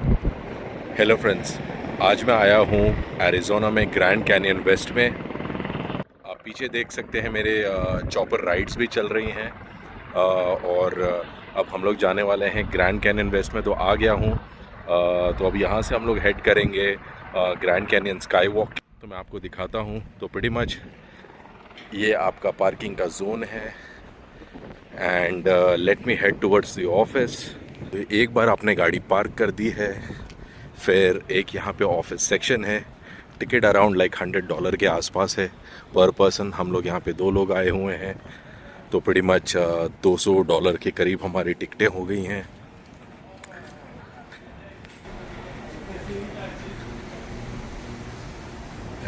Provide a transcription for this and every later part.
Hello friends, आज मैं आया हूँ एरिज़ोना में ग्रैंड कैनियन वेस्ट में। आप पीछे देख सकते हैं मेरे चॉपर राइड्स भी चल रही हैं और अब हम लोग जाने वाले हैं ग्रैंड कैनियन वेस्ट में। तो आ गया हूँ। तो अब यहाँ से हम लोग हेड करेंगे ग्रैंड कैनियन स्काई वॉक। तो मैं आपको दिखाता हूँ। तो प्रीटी मच ये आपका पार्किंग का जोन है and let me head towards the office. एक बार आपने गाड़ी पार्क कर दी है, फिर एक यहाँ पे ऑफिस सेक्शन है। टिकट अराउंड लाइक $100 के आसपास है पर पर्सन। हम लोग यहाँ पे 2 लोग आए हुए हैं, तो प्रीटी मच $200 के करीब हमारी टिकटें हो गई हैं।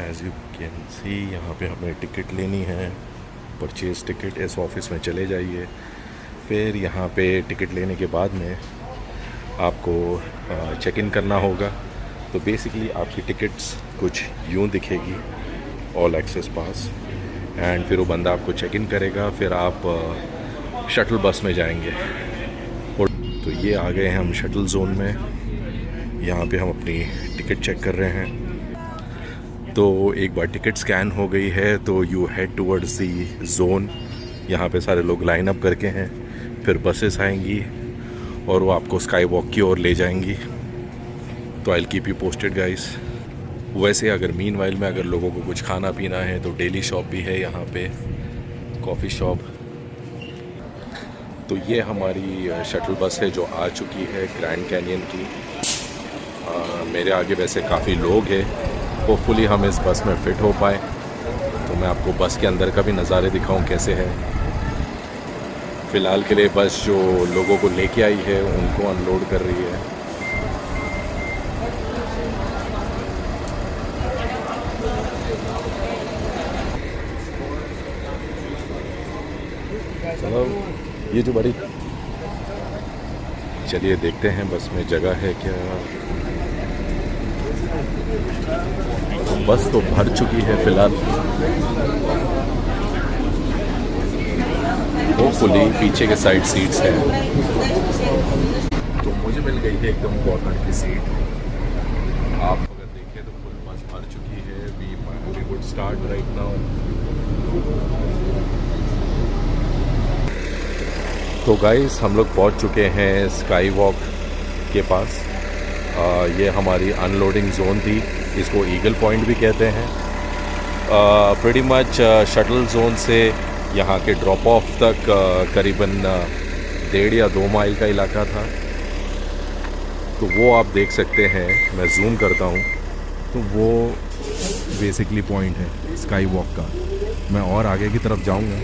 एज यू कैन सी यहाँ पे हमें टिकट लेनी है, परचेज टिकट। इस ऑफिस में चले जाइए, फिर यहाँ पे टिकट लेने के बाद में आपको चेक इन करना होगा। तो बेसिकली आपकी टिकट्स कुछ यूँ दिखेगी, ऑल एक्सेस पास, एंड फिर वो बंदा आपको चेक इन करेगा, फिर आप शटल बस में जाएंगे। और तो ये आ गए हैं हम शटल जोन में। यहाँ पे हम अपनी टिकट चेक कर रहे हैं। तो एक बार टिकट स्कैन हो गई है तो you head towards the zone. यहाँ पे सारे लोग लाइन अप करके हैं, फिर बसेस आएंगी और वो आपको स्काई वॉक की ओर ले जाएंगी। तो I will keep you posted guys. वैसे अगर मीन वाइल में अगर लोगों को कुछ खाना पीना है तो डेली शॉप भी है यहाँ पे, कॉफ़ी शॉप। तो ये हमारी शटल बस है जो आ चुकी है ग्रैंड कैनियन की। मेरे आगे वैसे काफ़ी लोग हैं, होपफुली हम इस बस में फ़िट हो पाए। तो मैं आपको बस के अंदर का भी नज़ारे दिखाऊं कैसे है। फ़िलहाल के लिए बस जो लोगों को लेके आई है उनको अनलोड कर रही है। चलो ये जो बड़ी, चलिए देखते हैं बस में जगह है क्या। बस तो भर चुकी है फ़िलहाल। होपफुली पीछे के साइड सीट्स हैं। तो मुझे मिल गई है एकदम कॉर्नर की सीट। आप अगर देखें तो फुल बस भर चुकी है। We would start right now. तो गाइस हम लोग पहुंच चुके हैं स्काई वॉक के पास। ये हमारी अनलोडिंग जोन थी, इसको ईगल पॉइंट भी कहते हैं। प्रीटी मच शटल जोन से यहाँ के ड्रॉप ऑफ तक करीबन 1.5 या 2 माइल का इलाका था। तो वो आप देख सकते हैं, मैं जूम करता हूँ तो वो बेसिकली पॉइंट है स्काई वॉक का। मैं और आगे की तरफ जाऊँगा।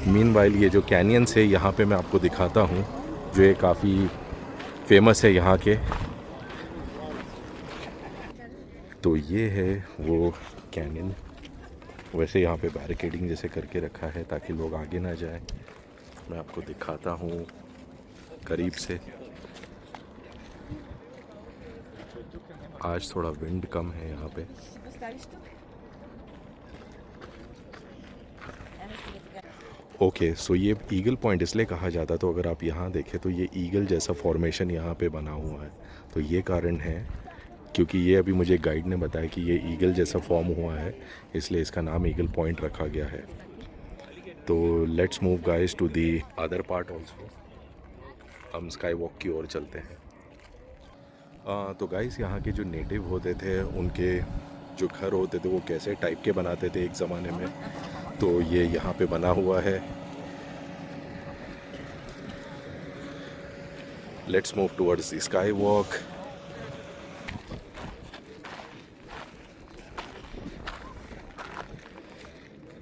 मीनवाइल ये जो कैनियंस है यहाँ पे मैं आपको दिखाता हूँ, जो ये काफ़ी फेमस है यहाँ के। तो ये है वो कैनियन। वैसे यहाँ पे बैरिकेडिंग जैसे करके रखा है ताकि लोग आगे ना जाए। मैं आपको दिखाता हूँ करीब से। आज थोड़ा विंड कम है यहाँ पे। ओके, सो ये ईगल पॉइंट इसलिए कहा जाता, तो अगर आप यहाँ देखें तो ये ईगल जैसा फॉर्मेशन यहाँ पे बना हुआ है। तो ये कारण है क्योंकि ये अभी मुझे गाइड ने बताया कि ये ईगल जैसा फॉर्म हुआ है, इसलिए इसका नाम ईगल पॉइंट रखा गया है। तो let's move guys to the other part also. हम स्काई वॉक की ओर चलते हैं। तो गाइस यहाँ के जो नेटिव होते थे उनके जो घर होते थे वो कैसे टाइप के बनाते थे एक ज़माने में, तो ये यहाँ पे बना हुआ है। Let's move towards the sky walk.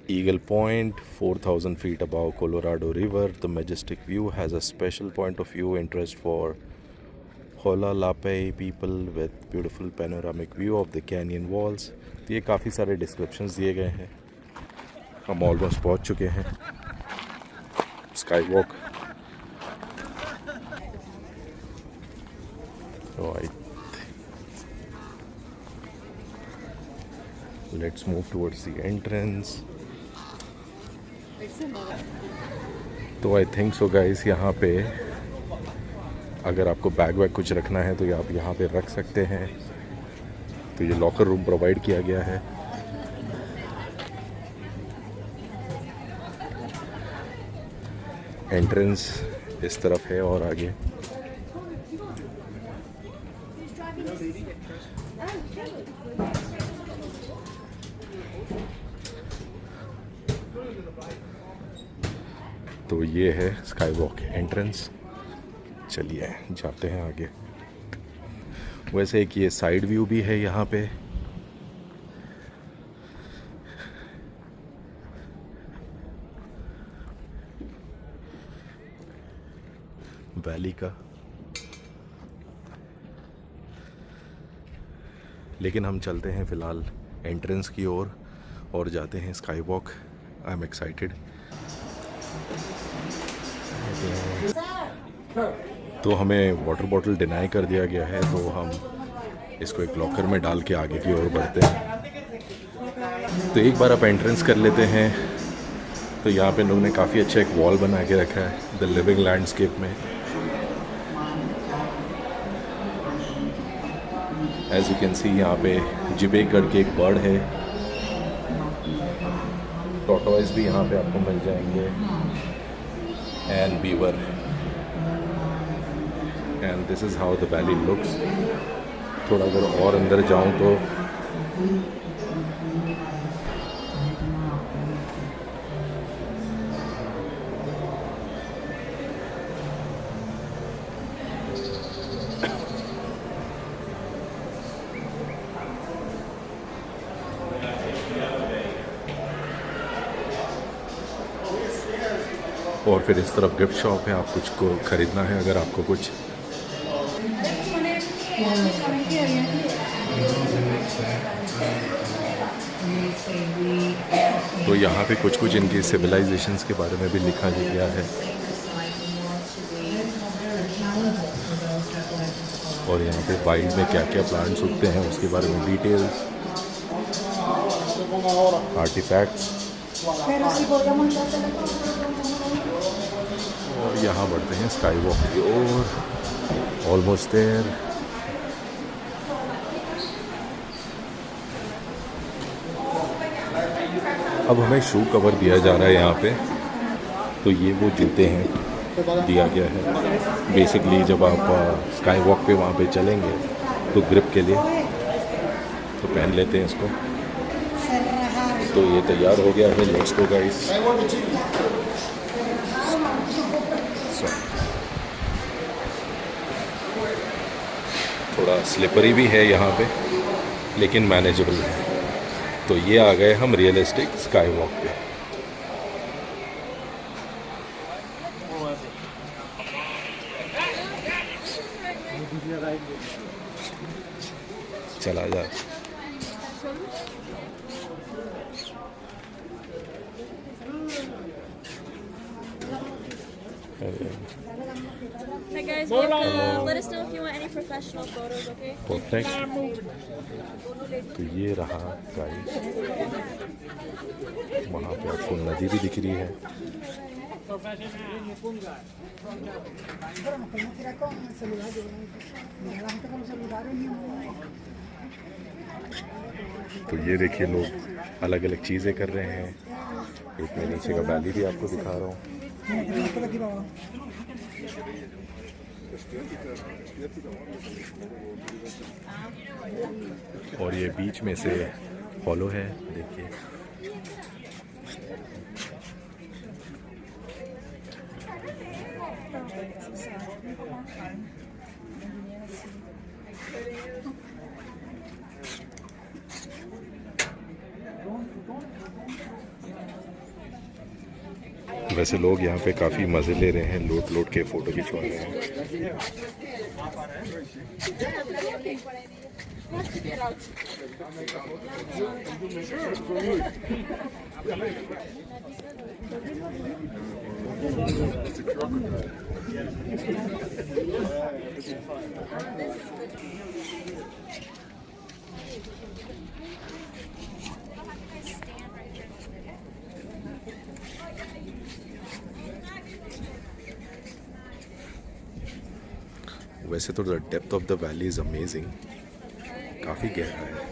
Eagle Point, 4,000 feet above Colorado River. The majestic view has a special point of view interest for Holalapay people with beautiful panoramic view of the canyon walls. तो ये काफ़ी सारे descriptions दिए गए हैं। हम almost पहुंच चुके हैं sky walk. Let's move towards the entrance. तो आई थिंक सो गाइस यहाँ पे अगर आपको बैग वैग कुछ रखना है तो ये आप यहाँ पे रख सकते हैं। तो ये लॉकर रूम प्रोवाइड किया गया है। एंट्रेंस इस तरफ है और आगे तो ये है स्काई वॉक एंट्रेंस। चलिए जाते हैं आगे। वैसे एक ये साइड व्यू भी है यहाँ पे। वैली का, लेकिन हम चलते हैं फ़िलहाल एंट्रेंस की ओर और जाते हैं sky walk. I am excited. तो हमें वाटर बॉटल डिनाई कर दिया गया है, तो हम इसको एक लॉकर में डाल के आगे की ओर बढ़ते हैं। तो एक बार आप एंट्रेंस कर लेते हैं तो यहाँ पे लोगों ने काफ़ी अच्छा एक वॉल बना के रखा है द लिविंग लैंडस्केप में। एज यू कैन सी यहाँ पे जिबेक करके एक बर्ड है। टॉर्टोइज भी यहाँ पे आपको मिल जाएंगे and beaver. And this is how the valley looks. थोड़ा अगर और अंदर जाऊँ तो और फिर इस तरफ गिफ्ट शॉप है। आप कुछ को ख़रीदना है अगर आपको कुछ। तो यहाँ पे कुछ कुछ इनकी सिविलाइजेशंस के बारे में भी लिखा गया है। और यहाँ पे वाइल्ड में क्या क्या प्लांट्स उगते हैं उसके बारे में डिटेल्स, आर्टिफैक्ट्स। और यहाँ बढ़ते हैं स्काई वॉक की ओर। Almost there. अब हमें शू कवर दिया जा रहा है यहाँ पे। तो ये वो जूते हैं दिया गया है बेसिकली। जब आप स्काई वॉक पे वहाँ पे चलेंगे तो ग्रिप के लिए तो पहन लेते हैं इसको। तो ये तैयार हो गया है। Let's go guys. थोड़ा स्लिपरी भी है यहाँ पे लेकिन मैनेजेबल है। तो ये आ गए हम रियलिस्टिक स्काई वॉक पे। चला जा। Hi guys, let us know if you want any professional photos, okay? Perfect. तो ये रहा गाइस। वहाँ पे आपको नदी भी दिख रही है। तो ये देखिए लोग अलग अलग चीज़ें कर रहे हैं। एक मैं नीचे का वैली भी आपको दिखा रहा हूँ। और ये बीच में से फॉलो है, देखिए। वैसे लोग यहाँ पे काफ़ी मज़े ले रहे हैं, लोट लोट के फ़ोटो खिंचवा रहे हैं। वैसे तो the depth of the valley is amazing, काफ़ी गहरा है।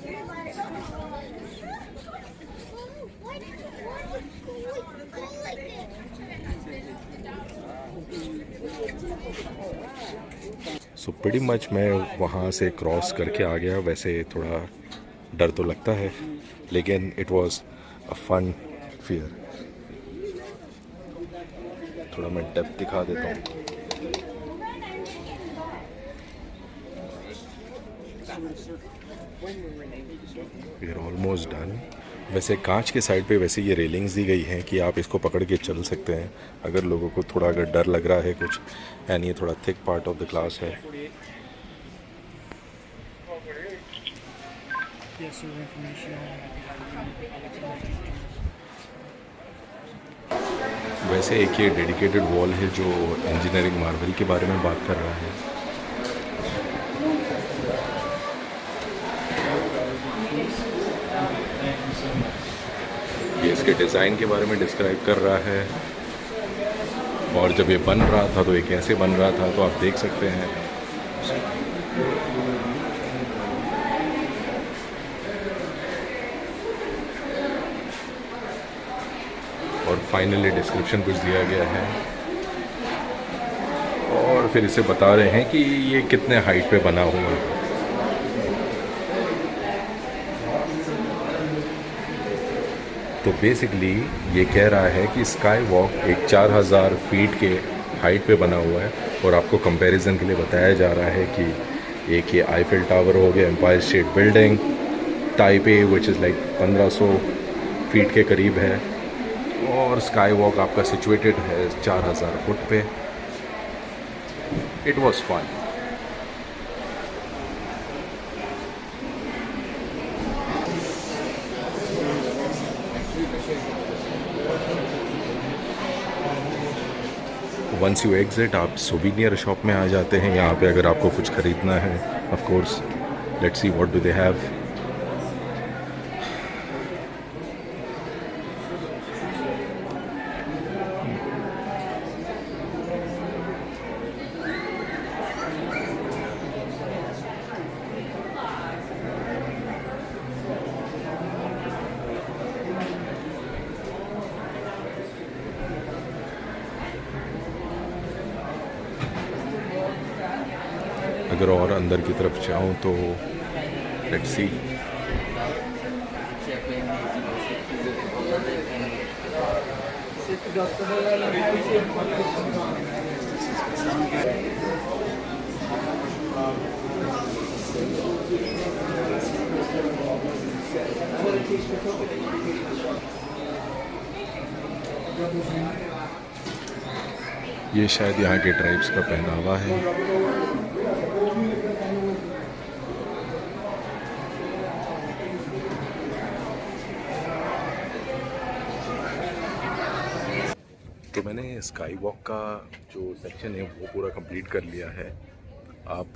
सो प्रीटी मच मैं वहाँ से क्रॉस करके आ गया। वैसे थोड़ा डर तो लगता है, लेकिन it was a fun fear. थोड़ा मैं डेप्थ दिखा देता हूँ। We are almost done. वैसे कांच के साइड पे वैसे ये रेलिंग्स दी गई हैं कि आप इसको पकड़ के चल सकते हैं अगर लोगों को थोड़ा अगर डर लग रहा है कुछ। एंड ये थोड़ा thick part of the glass है। वैसे एक ये डेडिकेटेड वॉल है जो इंजीनियरिंग मार्वल के बारे में बात कर रहा है। ये इसके डिज़ाइन के बारे में डिस्क्राइब कर रहा है, और जब ये बन रहा था तो ये कैसे बन रहा था तो आप देख सकते हैं। और फाइनली डिस्क्रिप्शन कुछ दिया गया है, और फिर इसे बता रहे हैं कि ये कितने हाइट पे बना हुआ है। तो बेसिकली ये कह रहा है कि स्काई वॉक एक 4000 फीट के हाइट पे बना हुआ है। और आपको कंपैरिजन के लिए बताया जा रहा है कि एक ये आईफिल टावर हो गया, Empire State building, Taipei which is like 1500 feet के करीब है, और स्काई वॉक आपका सिचुएटेड है 4000 फुट पे। It was fun. Once you exit आप सोविनियर शॉप में आ जाते हैं। यहाँ पे अगर आपको कुछ ख़रीदना है, of course let's see what do they have. अगर और अंदर की तरफ जाऊँ तो लेट्स सी। ये शायद यहाँ के ट्राइब्स का पहनावा है। तो मैंने स्काई वॉक का जो सेक्शन है वो पूरा कंप्लीट कर लिया है। आप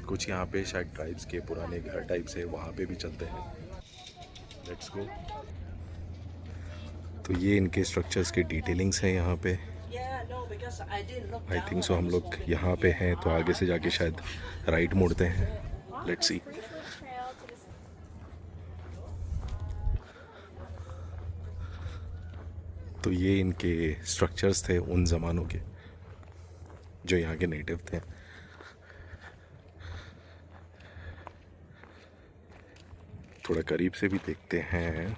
कुछ यहाँ पे शायद ट्राइब्स के पुराने घर टाइप से वहाँ पे भी चलते हैं। Let's go. तो ये इनके स्ट्रक्चर्स की डिटेलिंग्स हैं यहाँ पे। आई थिंक सो हम लोग यहाँ पे हैं, तो आगे से जाके शायद राइट मुड़ते हैं। Let's see. तो ये इनके स्ट्रक्चर्स थे उन ज़मानों के जो यहाँ के नेटिव थे। थोड़ा करीब से भी देखते हैं।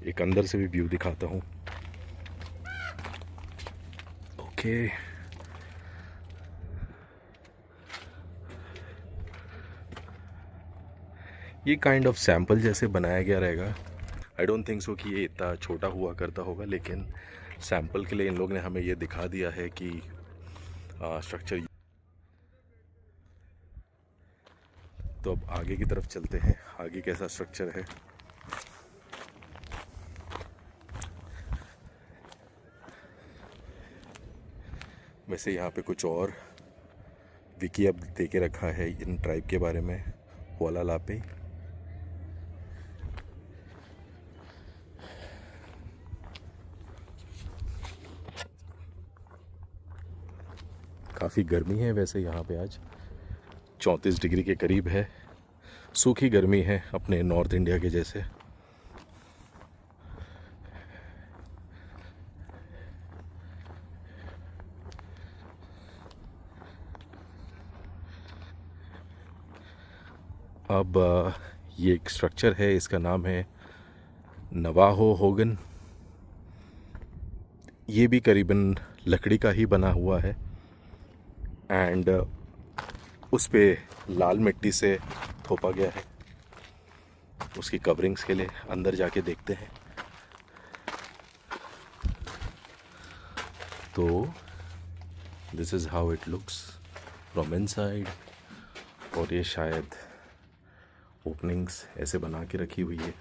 एक अंदर से भी व्यू दिखाता हूँ। ओके। ये काइंड ऑफ सैंपल जैसे बनाया गया रहेगा। आई डोंट थिंक सो कि ये इतना छोटा हुआ करता होगा, लेकिन सैंपल के लिए इन लोग ने हमें ये दिखा दिया है कि स्ट्रक्चर। तो अब आगे की तरफ चलते हैं, आगे कैसा स्ट्रक्चर है। वैसे यहाँ पे कुछ और विकी अब दे के रखा है इन ट्राइब के बारे में। वाला लापे काफ़ी गर्मी है वैसे यहाँ पे आज 34 डिग्री के करीब है। सूखी गर्मी है अपने नॉर्थ इंडिया के जैसे। अब ये एक स्ट्रक्चर है, इसका नाम है नवाहो होगन। ये भी करीबन लकड़ी का ही बना हुआ है एंड उस पे लाल मिट्टी से थोपा गया है उसकी कवरिंग्स के लिए। अंदर जाके देखते हैं। तो this is how it looks from inside. और ये शायद ओपनिंग्स ऐसे बना के रखी हुई है।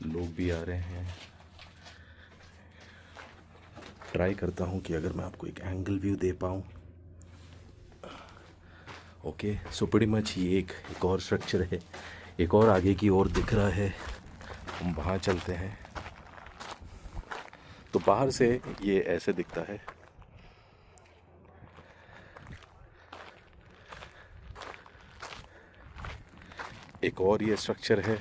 लोग भी आ रहे हैं। ट्राई करता हूँ कि अगर मैं आपको एक एंगल व्यू दे पाऊँ। ओके, सो प्रीटी मच ये एक और स्ट्रक्चर है, एक और आगे की ओर दिख रहा है। हम वहाँ चलते हैं। तो बाहर से ये ऐसे दिखता है। एक और ये स्ट्रक्चर है।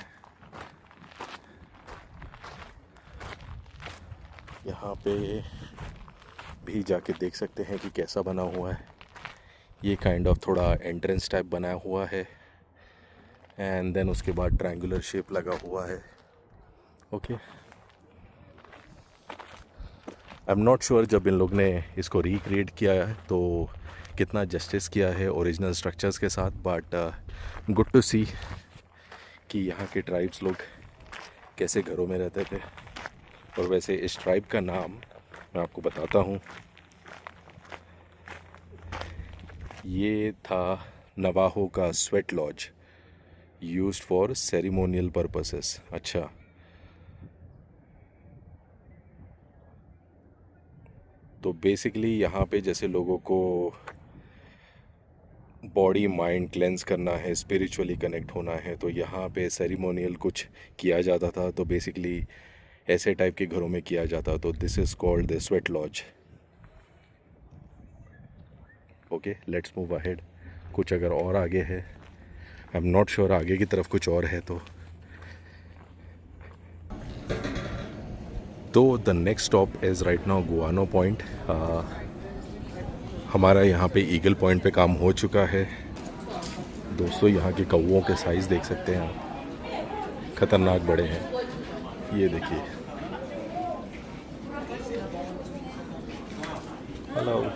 यहाँ पे भी जाके देख सकते हैं कि कैसा बना हुआ है। ये काइंड ऑफ थोड़ा एंट्रेंस टाइप बनाया हुआ है एंड देन उसके बाद ट्रायंगुलर शेप लगा हुआ है। Okay, I am not sure जब इन लोग ने इसको रिक्रिएट किया है तो कितना जस्टिस किया है ओरिजिनल स्ट्रक्चर्स के साथ, बट गुड टू सी कि यहाँ के ट्राइब्स लोग कैसे घरों में रहते थे। और वैसे इस ट्राइब का नाम मैं आपको बताता हूँ। ये था नवाहो का sweat lodge, used for ceremonial purposes. अच्छा, तो बेसिकली यहाँ पे जैसे लोगों को बॉडी माइंड क्लेंस करना है, स्पिरिचुअली कनेक्ट होना है, तो यहाँ पे सेरेमोनियल कुछ किया जाता था। तो बेसिकली ऐसे टाइप के घरों में किया जाता। तो this is called the sweat lodge. Okay, let's move ahead. कुछ अगर और आगे है, आई एम नॉट श्योर आगे की तरफ कुछ और है तो the next stop is right now guano point. हमारा यहाँ पे ईगल पॉइंट पे काम हो चुका है। दोस्तों, यहाँ के कौवों के साइज़ देख सकते हैं आप, ख़तरनाक बड़े हैं। ये देखिए। हेलो।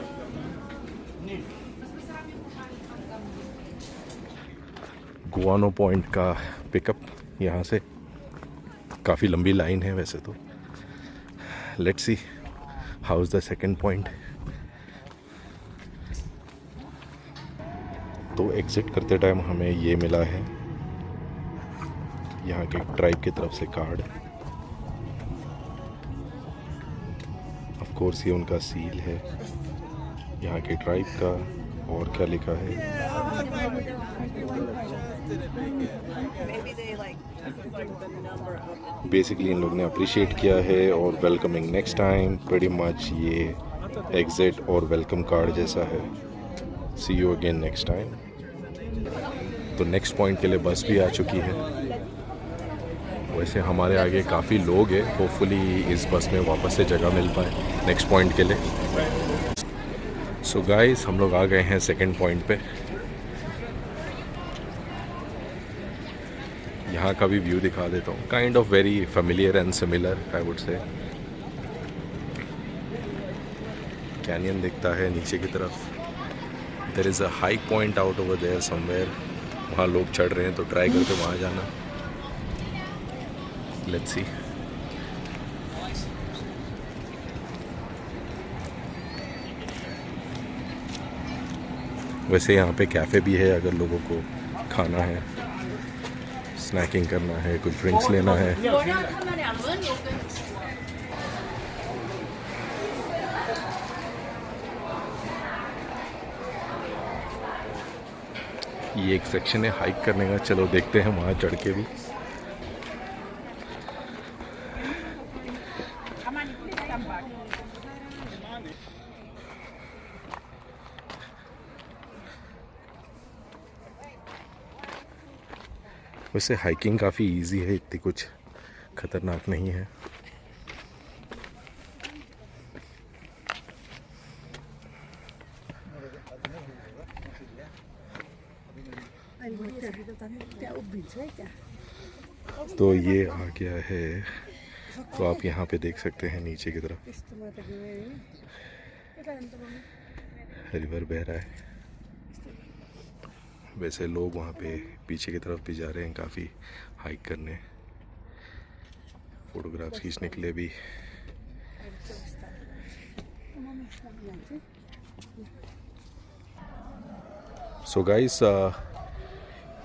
गुआनो पॉइंट का पिकअप यहाँ से काफ़ी लंबी लाइन है वैसे तो। Let's see how is the second point. तो एग्ज़िट करते टाइम हमें ये मिला है यहाँ के ट्राइब की तरफ से कार्ड। ऑफ कोर्स ये उनका सील है यहाँ के ट्राइब का। और क्या लिखा है? बेसिकली इन लोग ने अप्रिशिएट किया है और welcoming next time. Pretty much ये एग्जिट और वेलकम कार्ड जैसा है। सी यू अगेन नेक्स्ट टाइम। तो नेक्स्ट पॉइंट के लिए बस भी आ चुकी है। वैसे हमारे आगे काफ़ी लोग हैं। होपफुली इस बस में वापस से जगह मिल पाए नेक्स्ट पॉइंट के लिए। सो गाइस, हम लोग आ गए हैं सेकंड पॉइंट पे। यहाँ का भी व्यू दिखा देता हूँ। Kind of very familiar and similar I would say. Canyon दिखता है नीचे की तरफ। There is a high point out over there somewhere. वहाँ लोग चढ़ रहे हैं तो ट्राई करके वहाँ जाना। Let's see. वैसे यहाँ पे कैफ़े भी है अगर लोगों को खाना है, स्नैकिंग करना है, कुछ ड्रिंक्स लेना है। ये एक सेक्शन है हाइक करने का। चलो देखते हैं वहाँ चढ़ के भी। वैसे हाइकिंग काफ़ी इजी है, इतनी कुछ ख़तरनाक नहीं है। तो ये आ गया है, तो आप यहाँ पे देख सकते हैं नीचे की तरफ रिवर बह रहा है। वैसे लोग वहाँ पे पीछे की तरफ भी जा रहे हैं काफ़ी हाइक करने, फोटोग्राफ्स खींचने के लिए भी। सो गाइस,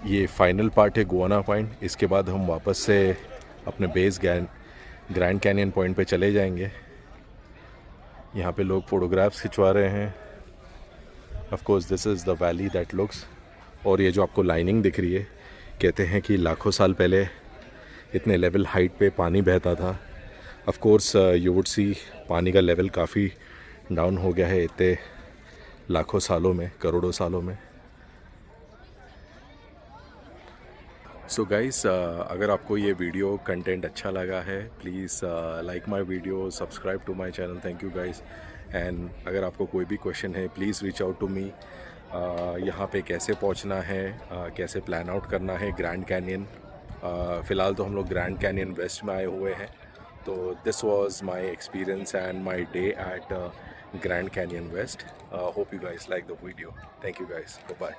ये फाइनल पार्ट है गोवाना पॉइंट। इसके बाद हम वापस से अपने बेस ग्रैंड कैनियन पॉइंट पे चले जाएंगे। यहाँ पे लोग फोटोग्राफ्स खिंचवा रहे हैं। Of course this is the valley that looks. और ये जो आपको लाइनिंग दिख रही है, कहते हैं कि लाखों साल पहले इतने लेवल हाइट पे पानी बहता था। Of course you would see पानी का लेवल काफ़ी डाउन हो गया है इतने लाखों सालों में, करोड़ों सालों में। सो गाइस, अगर आपको ये वीडियो कंटेंट अच्छा लगा है, please like my video, subscribe to my channel. Thank you guys. And अगर आपको कोई भी क्वेश्चन है, please reach out to me. यहाँ पे कैसे पहुँचना है, कैसे प्लान आउट करना है ग्रैंड कैनियन। फ़िलहाल तो हम लोग ग्रैंड कैनियन वेस्ट में आए हुए हैं। तो this was my experience and my day at Grand Canyon West. Hope you guys like the video. Thank you guys, bye.